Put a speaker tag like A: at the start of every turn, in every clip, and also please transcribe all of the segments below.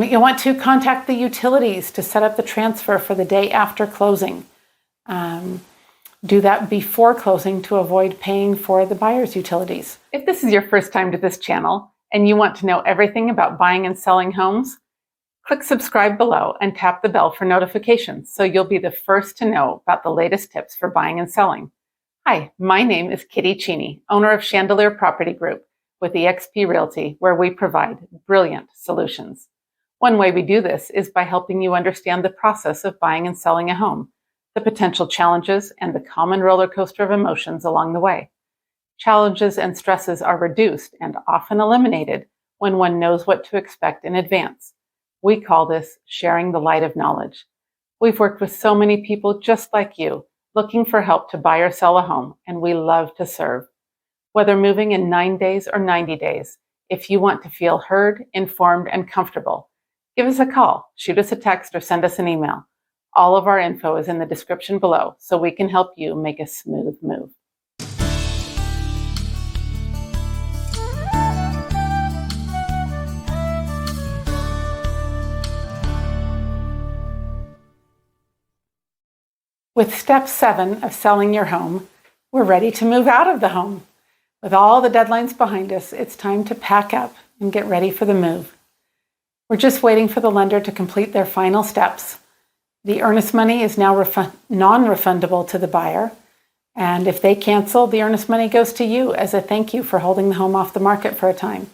A: You'll want to contact the utilities to set up the transfer for the day after closing. Do that before closing to avoid paying for the buyer's utilities. If this is your first time to this channel and you want to know everything about buying and selling homes, click subscribe below and tap the bell for notifications so you'll be the first to know about the latest tips for buying and selling. Hi, my name is Kitty Cheney, owner of Chandelier Property Group with eXp Realty, where we provide brilliant solutions. One way we do this is by helping you understand the process of buying and selling a home, the potential challenges, and the common roller coaster of emotions along the way. Challenges and stresses are reduced and often eliminated when one knows what to expect in advance. We call this sharing the light of knowledge. We've worked with so many people just like you, looking for help to buy or sell a home, and we love to serve. Whether moving in 9 days or 90 days, if you want to feel heard, informed, and comfortable, give us a call, shoot us a text, or send us an email. All of our info is in the description below, so we can help you make a smooth move. With step 7 of selling your home, we're ready to move out of the home. With all the deadlines behind us, it's time to pack up and get ready for the move. We're just waiting for the lender to complete their final steps. The earnest money is now non-refundable to the buyer, and if they cancel, the earnest money goes to you as a thank you for holding the home off the market for a time.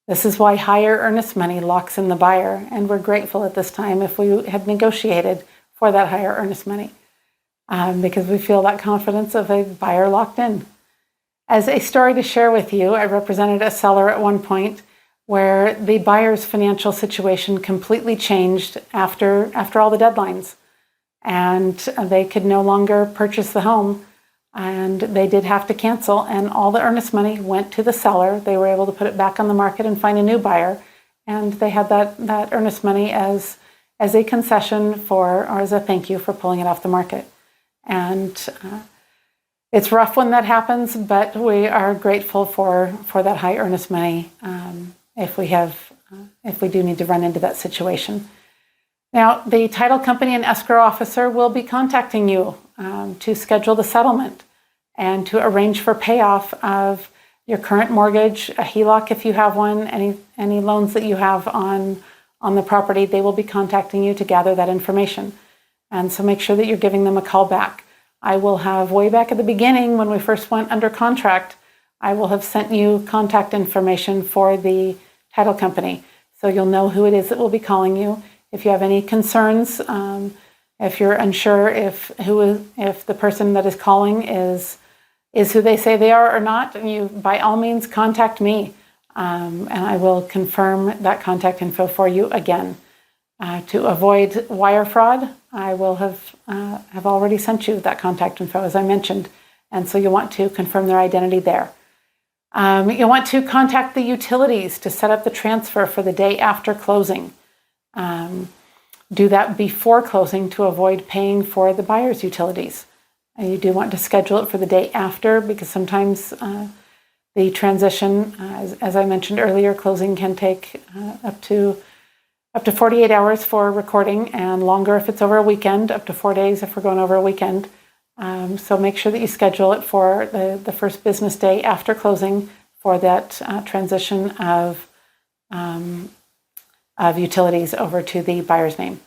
A: This is why higher earnest money locks in the buyer, and we're grateful at this time if we had negotiated for that higher earnest money, because we feel that confidence of a buyer locked in. As a story to share with you, I represented a seller at one point where the buyer's financial situation completely changed after all the deadlines, and they could no longer purchase the home, and they did have to cancel, and all the earnest money went to the seller. They were able to put it back on the market and find a new buyer, and they had that earnest money as a concession or as a thank you for pulling it off the market. And it's rough when that happens, but we are grateful for that high earnest money if we do need to run into that situation. Now, the title company and escrow officer will be contacting you to schedule the settlement and to arrange for payoff of your current mortgage, a HELOC if you have one, any loans that you have on the property. They will be contacting you to gather that information. And so make sure that you're giving them a call back. I will have, way back at the beginning when we first went under contract, I will have sent you contact information for the title company. So you'll know who it is that will be calling you. If you have any concerns, if you're unsure if the person that is calling is who they say they are or not, you by all means contact me, and I will confirm that contact info for you again. To avoid wire fraud, I will have already sent you that contact info, as I mentioned, and so you'll want to confirm their identity there. You'll want to contact the utilities to set up the transfer for the day after closing. Do that before closing to avoid paying for the buyer's utilities. And you do want to schedule it for the day after, because sometimes the transition, as I mentioned earlier, closing can take up to 48 hours for recording, and longer if it's over a weekend, up to 4 days if we're going over a weekend. So make sure that you schedule it for the first business day after closing for that transition of utilities over to the buyer's name.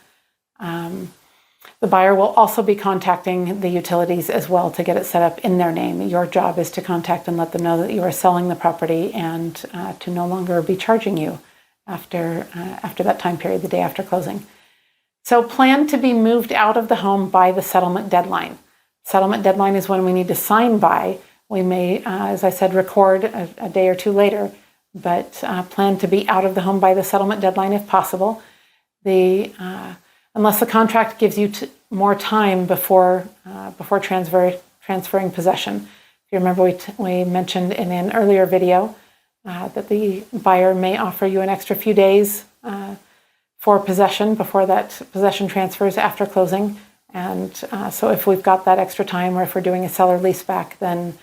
A: The buyer will also be contacting the utilities as well to get it set up in their name. Your job is to contact and let them know that you are selling the property and to no longer be charging you after that time period, the day after closing. So plan to be moved out of the home by the settlement deadline. Settlement deadline is when we need to sign by. We may, as I said, record a day or two later, but plan to be out of the home by the settlement deadline if possible. Unless the contract gives you more time before transferring possession. If you remember, we mentioned in an earlier video that the buyer may offer you an extra few days for possession before that possession transfers after closing. And so if we've got that extra time, or if we're doing a seller leaseback, then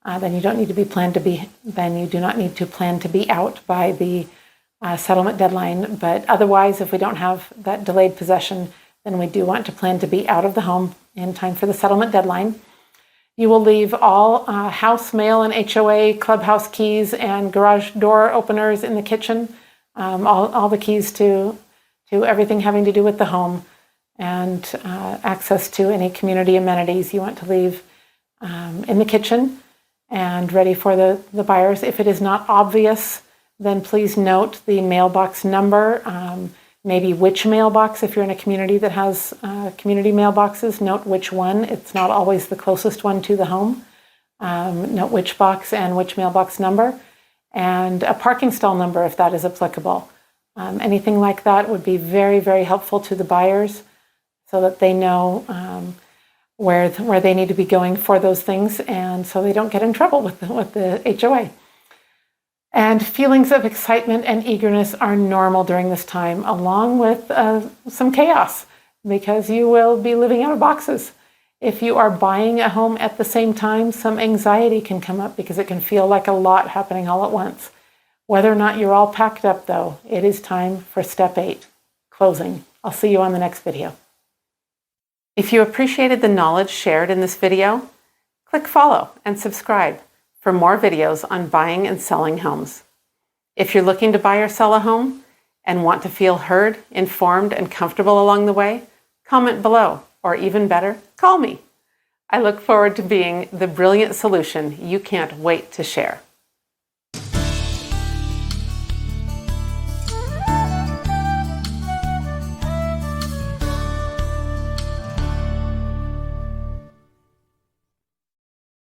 A: you don't need to be then you do not need to plan to be out by the settlement deadline. But otherwise, if we don't have that delayed possession, then we do want to plan to be out of the home in time for the settlement deadline. You will leave all house, mail, and HOA, clubhouse keys, and garage door openers in the kitchen, all the keys to everything having to do with the home, and access to any community amenities you want to leave in the kitchen and ready for the buyers. If it is not obvious, then please note the mailbox number, maybe which mailbox. If you're in a community that has community mailboxes, note which one. It's not always the closest one to the home. Note which box and which mailbox number, and a parking stall number if that is applicable. Anything like that would be very, very helpful to the buyers so that they know where they need to be going for those things, and so they don't get in trouble with the HOA. And feelings of excitement and eagerness are normal during this time, along with some chaos, because you will be living out of boxes. If you are buying a home at the same time, some anxiety can come up because it can feel like a lot happening all at once. Whether or not you're all packed up, though, it is time for step 8, closing. I'll see you on the next video. If you appreciated the knowledge shared in this video, click follow and subscribe for more videos on buying and selling homes. If you're looking to buy or sell a home and want to feel heard, informed, and comfortable along the way, comment below, or even better, call me. I look forward to being the brilliant solution you can't wait to share.